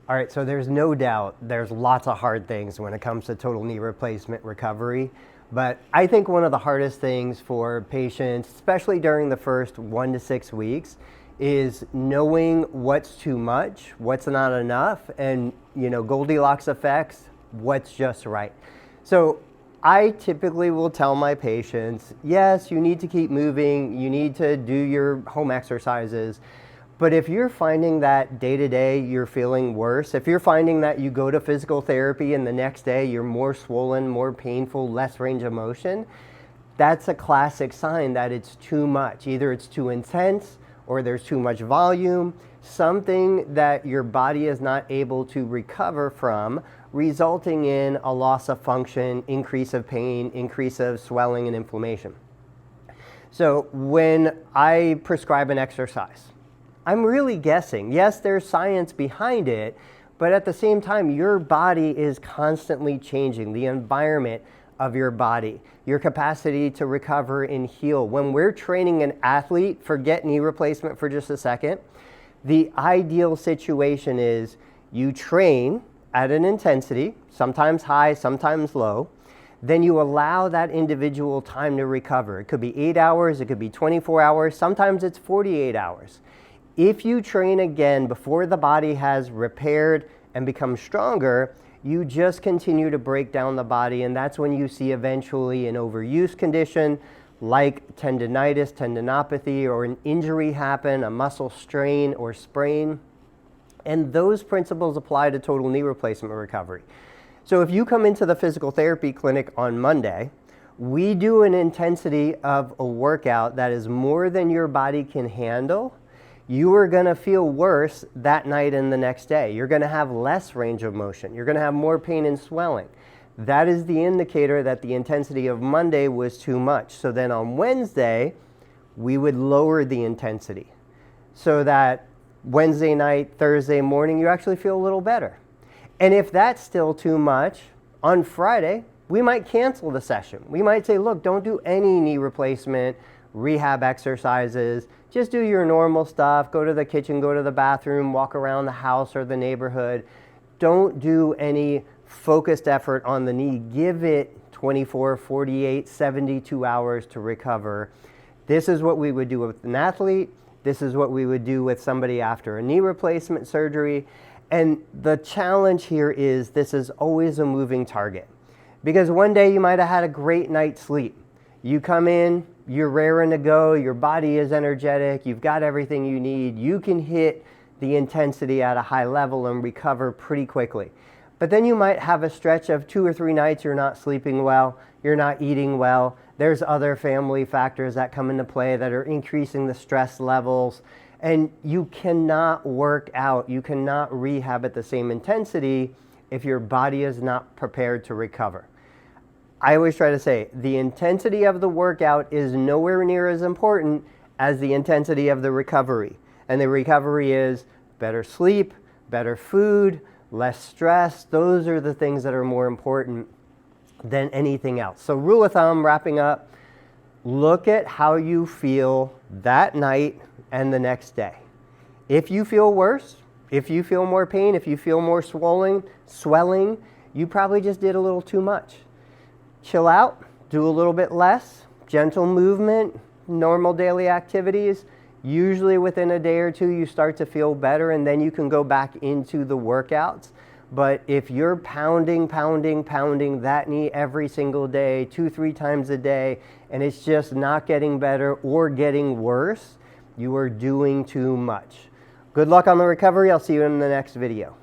All right, so there's no doubt there's lots of hard things when it comes to total knee replacement recovery. But I think one of the hardest things for patients, especially during the first 1 to 6 weeks, is knowing what's too much, what's not enough, and Goldilocks effects, what's just right. So I typically will tell my patients, yes, you need to keep moving, you need to do your home exercises. But if you're finding that day to day you're feeling worse, if you're finding that you go to physical therapy and the next day you're more swollen, more painful, less range of motion, that's a classic sign that it's too much. Either it's too intense or there's too much volume, something that your body is not able to recover from, resulting in a loss of function, increase of pain, increase of swelling and inflammation. So when I prescribe an exercise, I'm really guessing. Yes, there's science behind it, but at the same time, your body is constantly changing, the environment of your body, your capacity to recover and heal. When we're training an athlete, forget knee replacement for just a second, the ideal situation is you train at an intensity, sometimes high, sometimes low, then you allow that individual time to recover. It could be 8 hours, it could be 24 hours, sometimes it's 48 hours. If you train again before the body has repaired and become stronger, you just continue to break down the body, and that's when you see eventually an overuse condition like tendinitis, tendinopathy, or an injury happen, a muscle strain or sprain. And those principles apply to total knee replacement recovery. So if you come into the physical therapy clinic on Monday, we do an intensity of a workout that is more than your body can handle. You are going to feel worse that night and the next day. You're going to have less range of motion. You're going to have more pain and swelling. That is the indicator that the intensity of Monday was too much. So then on Wednesday, we would lower the intensity so that Wednesday night, Thursday morning, you actually feel a little better. And if that's still too much, on Friday, we might cancel the session. We might say, look, don't do any knee replacement, rehab exercises. Just do your normal stuff. Go to the kitchen, go to the bathroom, walk around the house or the neighborhood. Don't do any focused effort on the knee. Give it 24, 48, 72 hours to recover. This is what we would do with an athlete. This is what we would do with somebody after a knee replacement surgery. And the challenge here is this is always a moving target. Because one day you might have had a great night's sleep. You come in, you're raring to go, your body is energetic, you've got everything you need, you can hit the intensity at a high level and recover pretty quickly. But then you might have a stretch of 2 or 3 nights you're not sleeping well, you're not eating well, there's other family factors that come into play that are increasing the stress levels, and you cannot work out, you cannot rehab at the same intensity if your body is not prepared to recover. I always try to say the intensity of the workout is nowhere near as important as the intensity of the recovery. And the recovery is better sleep, better food, less stress. Those are the things that are more important than anything else. So rule of thumb, wrapping up, look at how you feel that night and the next day. If you feel worse, if you feel more pain, if you feel more swelling, you probably just did a little too much. Chill out, do a little bit less, gentle movement, normal daily activities. Usually within a day or two you start to feel better and then you can go back into the workouts. But if you're pounding that knee every single day, 2-3 times a day, and it's just not getting better or getting worse, you are doing too much. Good luck on the recovery. I'll see you in the next video.